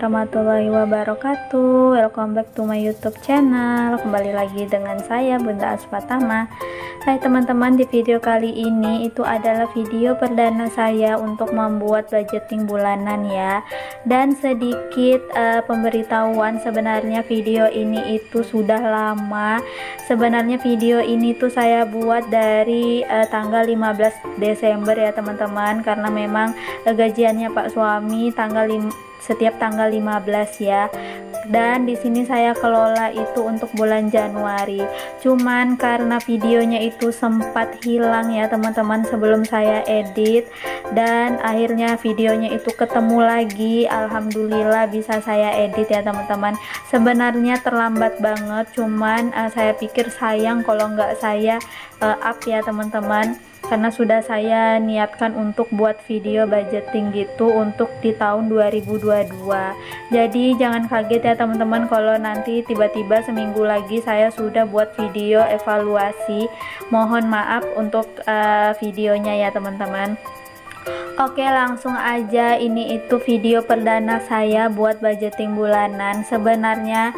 warahmatullahi wabarakatuh. Welcome back to my YouTube channel. Kembali lagi dengan saya Bunda Aspatama. Hai teman-teman, di video kali ini itu adalah video perdana saya untuk membuat budgeting bulanan ya. Dan sedikit pemberitahuan, sebenarnya video ini itu sudah lama. Sebenarnya video ini tuh saya buat dari tanggal 15 Desember ya teman-teman, karena memang gajiannya Pak suami setiap tanggal 15 ya. Dan di sini saya kelola itu untuk bulan Januari. Cuman karena videonya itu sempat hilang ya teman-teman sebelum saya edit, dan akhirnya videonya itu ketemu lagi. Alhamdulillah bisa saya edit ya teman-teman. Sebenarnya terlambat banget, cuman saya pikir sayang kalau nggak saya up ya teman-teman, karena sudah saya niatkan untuk buat video budgeting gitu untuk di tahun 2022. Jadi jangan kaget ya teman-teman kalau nanti tiba-tiba seminggu lagi saya sudah buat video evaluasi. Mohon maaf untuk videonya ya teman-teman. Oke, langsung aja, ini itu video perdana saya buat budgeting bulanan. Sebenarnya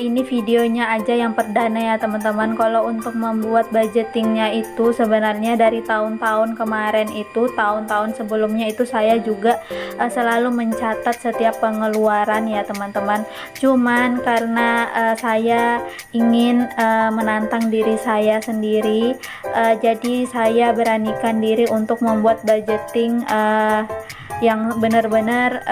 ini videonya aja yang perdana ya teman-teman. Kalau untuk membuat budgetingnya itu sebenarnya dari tahun-tahun kemarin itu, tahun-tahun sebelumnya itu saya juga selalu mencatat setiap pengeluaran ya teman-teman. Cuman karena saya ingin menantang diri saya sendiri, jadi saya beranikan diri untuk membuat budgeting yang benar-benar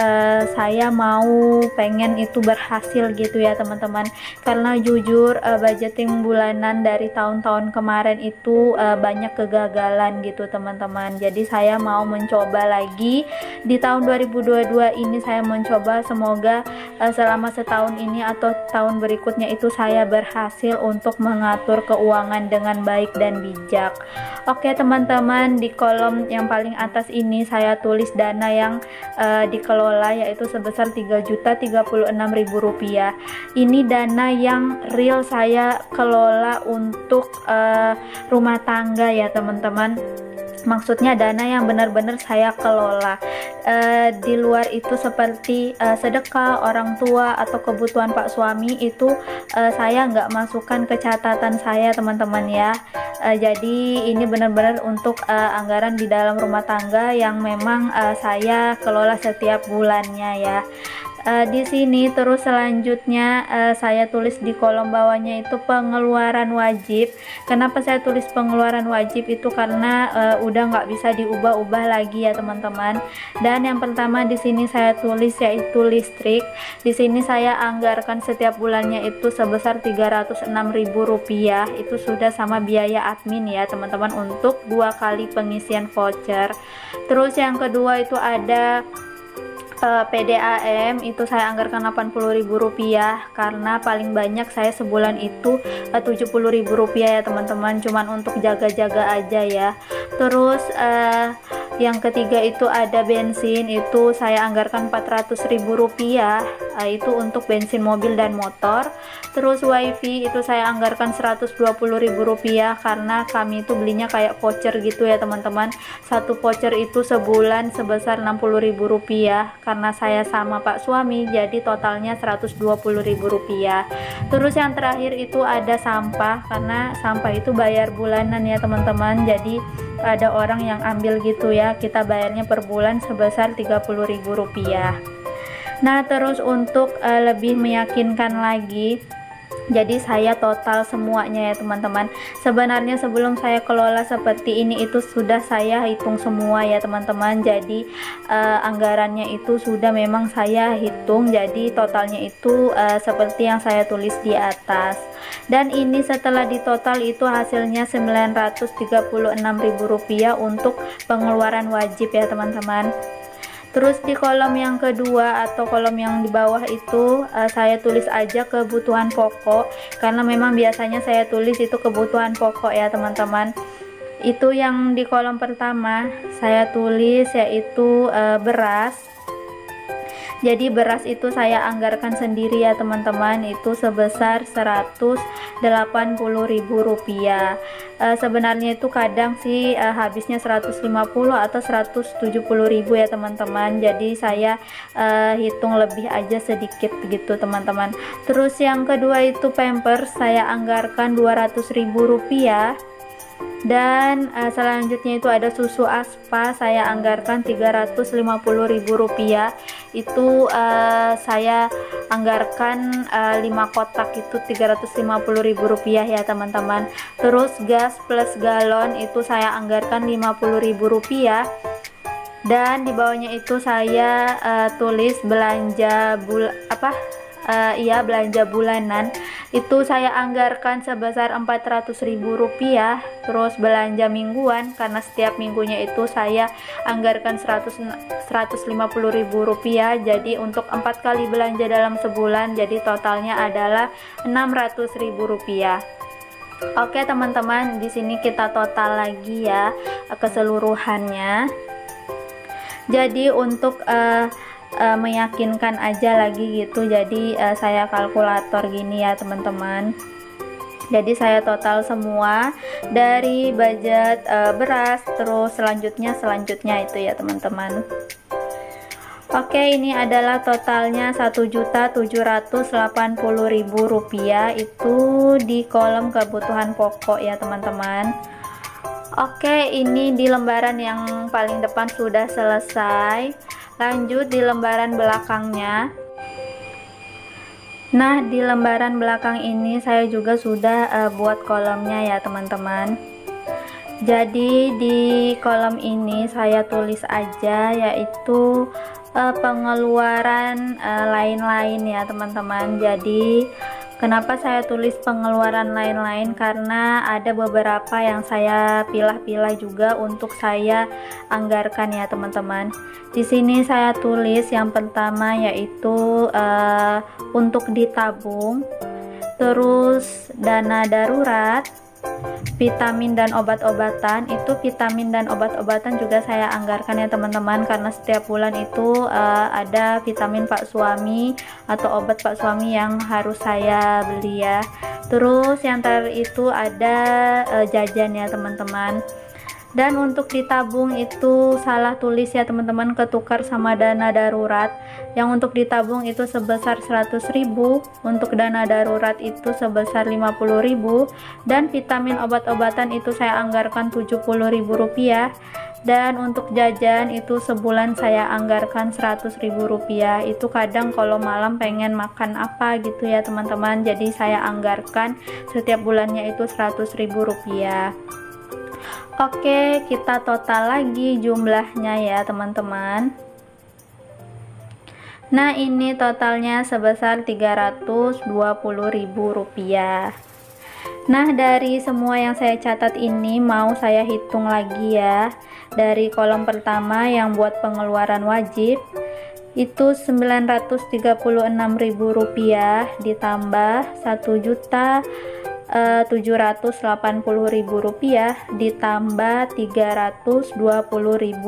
saya mau pengen itu berhasil gitu ya teman-teman. Karena jujur budgeting bulanan dari tahun-tahun kemarin itu banyak kegagalan gitu teman-teman. Jadi saya mau mencoba lagi di tahun 2022 ini. Saya mencoba, semoga selama setahun ini atau tahun berikutnya itu saya berhasil untuk mengatur keuangan dengan baik dan bijak. Oke teman-teman, di kolom yang paling atas ini saya tulis dana yang dikelola, yaitu sebesar Rp3.036.000. Ini dana yang real saya kelola untuk rumah tangga ya teman-teman. Maksudnya dana yang benar-benar saya kelola. Di luar itu seperti sedekah orang tua atau kebutuhan Pak suami itu saya nggak masukkan ke catatan saya teman-teman ya. Jadi ini benar-benar untuk anggaran di dalam rumah tangga yang memang saya kelola setiap bulannya ya. Di sini terus selanjutnya saya tulis di kolom bawahnya itu pengeluaran wajib. Kenapa saya tulis pengeluaran wajib itu karena udah nggak bisa diubah-ubah lagi ya teman-teman. Dan yang pertama di sini saya tulis yaitu listrik. Di sini saya anggarkan setiap bulannya itu sebesar Rp306.000. Itu sudah sama biaya admin ya teman-teman untuk 2 kali pengisian voucher. Terus yang kedua itu ada PDAM, itu saya anggarkan Rp80.000 karena paling banyak saya sebulan itu Rp70.000 ya teman-teman, cuman untuk jaga-jaga aja ya. Terus yang ketiga itu ada bensin, itu saya anggarkan Rp400.000, itu untuk bensin mobil dan motor. Terus wifi itu saya anggarkan Rp120.000 karena kami itu belinya kayak voucher gitu ya teman-teman. Satu voucher itu sebulan sebesar Rp60.000 karena saya sama Pak suami, jadi totalnya Rp120.000. Terus yang terakhir itu ada sampah, karena sampah itu bayar bulanan ya teman-teman. Jadi ada orang yang ambil gitu ya, kita bayarnya per bulan sebesar Rp30.000. Nah terus untuk lebih meyakinkan lagi, jadi saya total semuanya ya teman-teman. Sebenarnya sebelum saya kelola seperti ini itu sudah saya hitung semua ya teman-teman. Jadi anggarannya itu sudah memang saya hitung, jadi totalnya itu seperti yang saya tulis di atas. Dan ini setelah ditotal itu hasilnya Rp936.000 untuk pengeluaran wajib ya teman-teman. Terus di kolom yang kedua atau kolom yang di bawah itu saya tulis aja kebutuhan pokok, karena memang biasanya saya tulis itu kebutuhan pokok ya teman-teman. Itu yang di kolom pertama saya tulis yaitu beras. Jadi beras itu saya anggarkan sendiri ya teman-teman, itu sebesar Rp180.000. Sebenarnya itu kadang sih habisnya 150 atau 170.000 ya teman-teman. Jadi saya hitung lebih aja sedikit gitu teman-teman. Terus yang kedua itu Pampers, saya anggarkan Rp200.000. Dan selanjutnya itu ada susu Aspa, saya anggarkan Rp350.000. Itu saya anggarkan 5 kotak itu Rp350.000 ya teman-teman. Terus gas plus galon itu saya anggarkan Rp50.000. Dan di bawahnya itu saya tulis belanja belanja bulanan itu saya anggarkan sebesar Rp400.000. Terus belanja mingguan, karena setiap minggunya itu saya anggarkan Rp150.000. Jadi untuk 4 kali belanja dalam sebulan, jadi totalnya adalah Rp600.000. Oke teman-teman, di sini kita total lagi ya keseluruhannya. Jadi untuk meyakinkan aja lagi gitu, jadi saya kalkulator gini ya teman-teman. Jadi saya total semua dari budget beras, terus selanjutnya itu ya teman-teman. Oke, ini adalah totalnya Rp1.780.000 itu di kolom kebutuhan pokok ya teman-teman. Oke, ini di lembaran yang paling depan sudah selesai. Lanjut di lembaran belakangnya. Nah, di lembaran belakang ini saya juga sudah buat kolomnya ya teman-teman. Jadi di kolom ini saya tulis aja yaitu pengeluaran lain-lain ya teman-teman. Jadi kenapa saya tulis pengeluaran lain-lain, karena ada beberapa yang saya pilah-pilah juga untuk saya anggarkan ya teman-teman. Di sini saya tulis yang pertama yaitu untuk ditabung, terus dana darurat, vitamin dan obat-obatan. Itu vitamin dan obat-obatan juga saya anggarkan ya teman-teman, karena setiap bulan itu ada vitamin Pak Suami atau obat Pak Suami yang harus saya beli ya. Terus yang terakhir itu ada jajan ya teman-teman. Dan untuk ditabung itu salah tulis ya teman-teman, ketukar sama dana darurat. Yang untuk ditabung itu sebesar 100.000, untuk dana darurat itu sebesar 50.000, dan vitamin obat-obatan itu saya anggarkan Rp70.000. Dan untuk jajan itu sebulan saya anggarkan Rp100.000. Itu kadang kalau malam pengen makan apa gitu ya teman-teman, jadi saya anggarkan setiap bulannya itu Rp100.000. Oke, kita total lagi jumlahnya ya teman-teman. Nah, ini totalnya sebesar Rp320.000. Nah, dari semua yang saya catat ini mau saya hitung lagi ya. Dari kolom pertama yang buat pengeluaran wajib itu Rp936.000 ditambah Rp1.780.000 ditambah Rp320.000.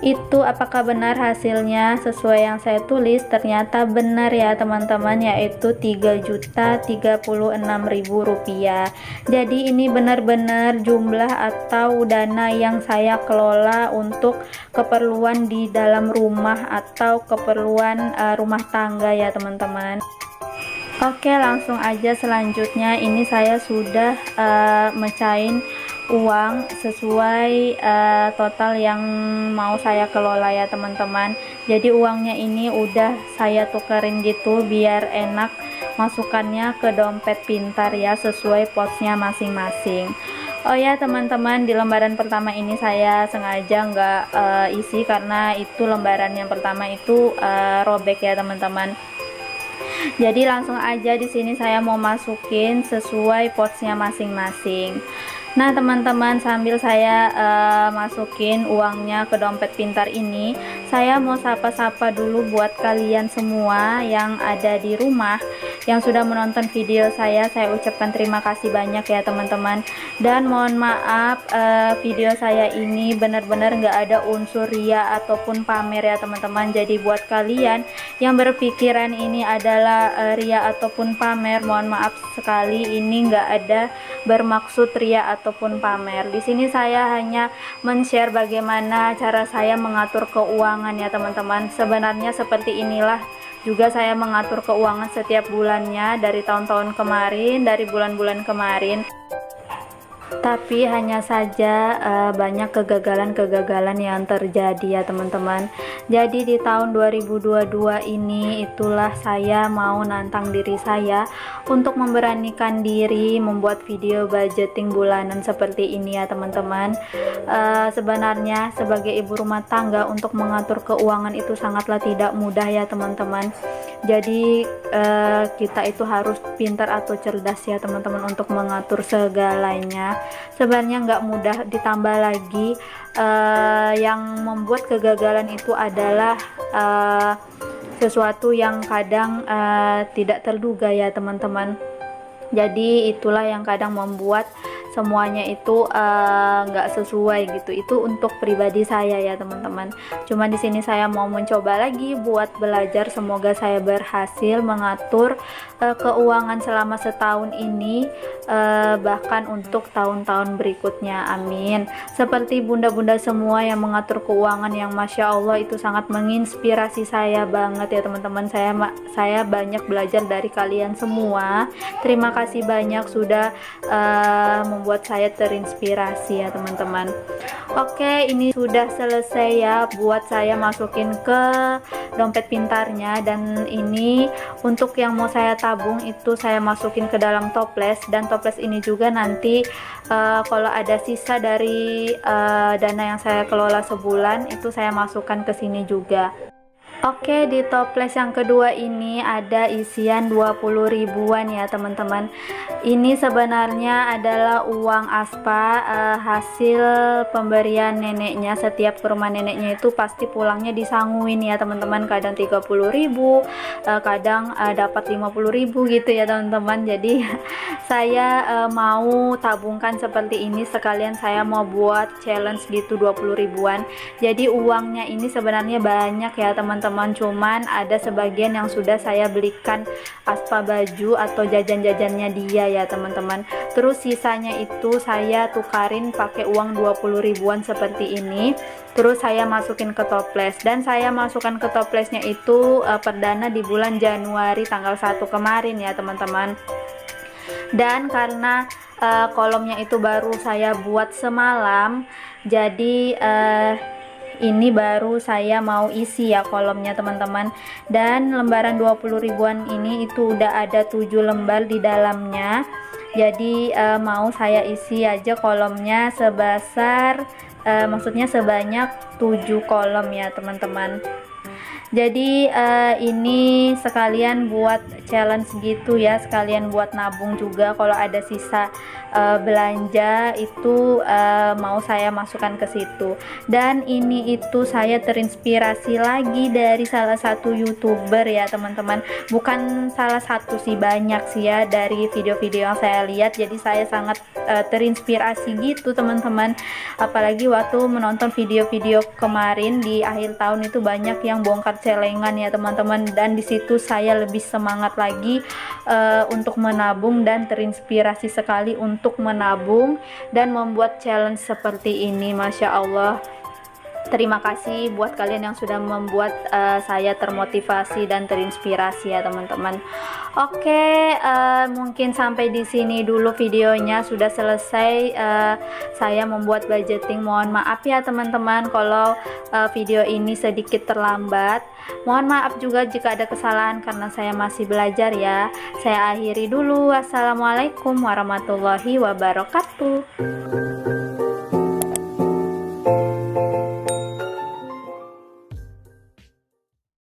Itu apakah benar hasilnya sesuai yang saya tulis? Ternyata benar ya teman-teman, yaitu Rp3.036.000. Jadi ini benar-benar jumlah atau dana yang saya kelola untuk keperluan di dalam rumah atau keperluan rumah tangga ya teman-teman. Oke, langsung aja selanjutnya. Ini saya sudah mecahin uang sesuai total yang mau saya kelola ya teman-teman. Jadi uangnya ini udah saya tukerin gitu biar enak masukannya ke dompet pintar ya, sesuai posnya masing-masing. Oh ya teman-teman, di lembaran pertama ini saya sengaja nggak isi karena itu lembaran yang pertama itu robek ya teman-teman. Jadi langsung aja di sini saya mau masukin sesuai posnya masing-masing. Nah teman-teman, sambil saya masukin uangnya ke dompet pintar ini, saya mau sapa-sapa dulu buat kalian semua yang ada di rumah. yang sudah menonton video saya ucapkan terima kasih banyak ya teman-teman. Dan mohon maaf, video saya ini benar-benar nggak ada unsur ria ataupun pamer ya teman-teman. Jadi buat kalian yang berpikiran ini adalah ria ataupun pamer, mohon maaf sekali, ini nggak ada bermaksud ria ataupun pamer. Di sini saya hanya men-share bagaimana cara saya mengatur keuangan ya teman-teman. Sebenarnya seperti inilah juga saya mengatur keuangan setiap bulannya dari tahun-tahun kemarin, dari bulan-bulan kemarin. Tapi hanya saja banyak kegagalan-kegagalan yang terjadi ya teman-teman. Jadi di tahun 2022 ini itulah saya mau nantang diri saya untuk memberanikan diri membuat video budgeting bulanan seperti ini ya teman-teman. Sebenarnya sebagai ibu rumah tangga untuk mengatur keuangan itu sangatlah tidak mudah ya teman-teman. Jadi kita itu harus pintar atau cerdas ya teman-teman untuk mengatur segalanya. Sebenarnya nggak mudah, ditambah lagi yang membuat kegagalan itu adalah sesuatu yang kadang tidak terduga ya teman-teman. Jadi itulah yang kadang membuat semuanya itu nggak sesuai gitu. Itu untuk pribadi saya ya teman-teman. Cuma di sini saya mau mencoba lagi buat belajar, semoga saya berhasil mengatur keuangan selama setahun ini, bahkan untuk tahun-tahun berikutnya, amin. Seperti bunda-bunda semua yang mengatur keuangan yang masya Allah itu sangat menginspirasi saya banget ya teman-teman. Saya banyak belajar dari kalian semua. Terima kasih banyak sudah membuat saya terinspirasi ya teman-teman. Oke, ini sudah selesai ya buat saya masukin ke dompet pintarnya. Dan ini untuk yang mau saya tabung itu saya masukin ke dalam toples. Dan toples ini juga nanti kalau ada sisa dari dana yang saya kelola sebulan itu saya masukkan ke sini juga. Oke, di toples yang kedua ini ada isian 20 ribuan ya teman-teman. Ini sebenarnya adalah uang aspa, hasil pemberian neneknya. Setiap ke rumah neneknya itu pasti pulangnya disanguin ya teman-teman. Kadang 30 ribu, kadang dapat 50 ribu gitu ya teman-teman. Jadi saya mau tabungkan seperti ini, sekalian saya mau buat challenge gitu 20 ribuan. Jadi uangnya ini sebenarnya banyak ya teman-teman, cuman ada sebagian yang sudah saya belikan aspa baju atau jajan-jajannya dia ya teman-teman. Terus sisanya itu saya tukarin pakai uang 20 ribuan seperti ini. Terus saya masukin ke toples, dan saya masukkan ke toplesnya itu perdana di bulan Januari tanggal 1 kemarin ya teman-teman. Dan karena kolomnya itu baru saya buat semalam, jadi ini baru saya mau isi ya kolomnya teman-teman. Dan lembaran 20 ribuan ini itu udah ada 7 lembar di dalamnya. Jadi mau saya isi aja kolomnya sebesar maksudnya sebanyak 7 kolom ya teman-teman. Jadi ini sekalian buat challenge gitu ya, sekalian buat nabung juga. Kalau ada sisa belanja itu mau saya masukkan ke situ. Dan ini itu saya terinspirasi lagi dari salah satu YouTuber ya teman-teman. Bukan salah satu sih, banyak sih ya dari video-video yang saya lihat. Jadi saya sangat terinspirasi gitu teman-teman. Apalagi waktu menonton video-video kemarin di akhir tahun itu banyak yang bongkar celengan ya teman-teman, dan disitu saya lebih semangat lagi untuk menabung dan terinspirasi sekali untuk menabung dan membuat challenge seperti ini. Masya Allah, terima kasih buat kalian yang sudah membuat saya termotivasi dan terinspirasi ya teman-teman. Oke, mungkin sampai di sini dulu videonya, sudah selesai saya membuat budgeting. Mohon maaf ya teman-teman kalau video ini sedikit terlambat. Mohon maaf juga jika ada kesalahan karena saya masih belajar ya. Saya akhiri dulu. Wassalamualaikum warahmatullahi wabarakatuh.